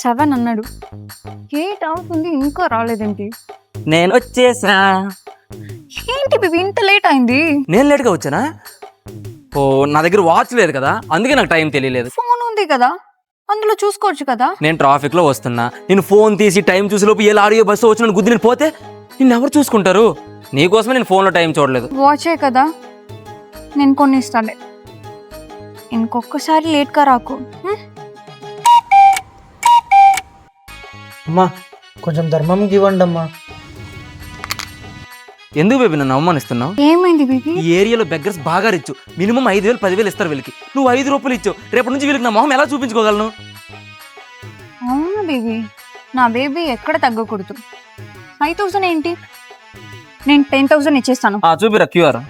7 అన్నాడు. 8 అవుతుంది ఇంకా రాలేదేంటి? నేను వచ్చేసా. ఏంటి బేబీ ఇంత లేట్ అయింది? నేను లేట్గా వచ్చానా? ఓ నా దగ్గర వాచ్ లేదు కదా, అందుకే నాకు టైం తెలియలేదు. ఫోన్ ఉంది కదా, అందులో చూసుకోవచ్చు కదా. నేను ట్రాఫిక్ లో వస్తున్నా, నేను ఫోన్ తీసి టైం చూసేలోపు ఏ లారీ బస్సు వచ్చి నన్ను గుద్ది నేను పోతే నిన్ను ఎవరు చూసుకుంటారు? నీకోసమే నేను ఫోన్లో టైం చూడలేదు. వాచే కదా, నేను కొన్ని ఇస్తాలే. ఇంకొకసారి లేట్గా రాకు. అమ్మా కొంచెం ధర్మం ఇవ్వండి అమ్మా. ఎందుకు బేబీ నన్ను అవమానిస్తున్నావు? ఏమైంది బేబీ? ఈ ఏరియాలో బెగ్గర్స్ బాగా రిచ్చు. మినిమం 5,000 10,000 ఇస్తారు వీళ్ళకి. నువ్వు 5 రూపాయలు ఇచ్చావు, రేపటి నుంచి వీళ్ళకి నా మొహం ఎలా చూపించుకోగలను? అవును బేబీ, నా బేబీ ఎక్కడ తగ్గకూడదు. 5,000 ఏంటి, నేను 10,000 ఇచ్చేస్తాను. చూపిరా క్యూఆర్.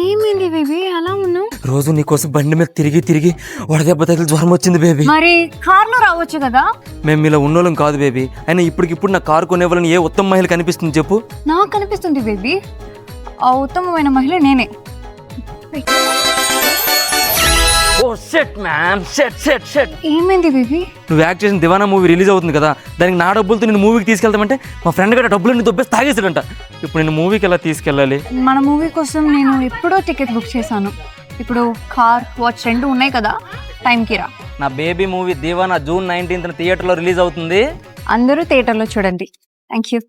ఏమైంది బేబీ అలా ఉన్నావు? రోజు నీకోసం బండి మీద తిరిగి తిరిగి వడదెబ్బ తగిలి జ్వరం వచ్చింది బేబీ. మరి కార్లో రావచ్చు కదా. మేము ఇలా ఉన్నోళ్ళం కాదు బేబీ. అయినా ఇప్పటికిప్పుడు నా కారు కొనేవాళ్ళని ఏ ఉత్తమ మహిళ కనిపిస్తుంది చెప్పు? నాకు కనిపిస్తుంది బేబీ, ఆ ఉత్తమమైన మహిళ నేనే. Oh shit man, shit shit shit. ఏమైంది బేబీ? నువ్వు యాక్ట్ చేసిన దివానా మూవీ రిలీజ్ అవుతుంది కదా, దానికి నా డబ్బులతో నేను మూవీకి తీసుకెళ్తామంటే మా ఫ్రెండ్ గట్రా డబ్బులు దొబ్బేసి తాగేసాడంట. ఇప్పుడు నేను మూవీకి ఎలా తీసుకెళ్ళాలి? మన మూవీ కోసం నేను ఎప్పుడో టికెట్ బుక్ చేశాను. ఇప్పుడు కార్ వాచ్ 2 ఉన్నాయి కదా, టైంకి రా. నా బేబీ మూవీ దివానా June 19th థియేటర్లో రిలీజ్ అవుతుంది. అందరూ థియేటర్లో చూడండి. Thank you.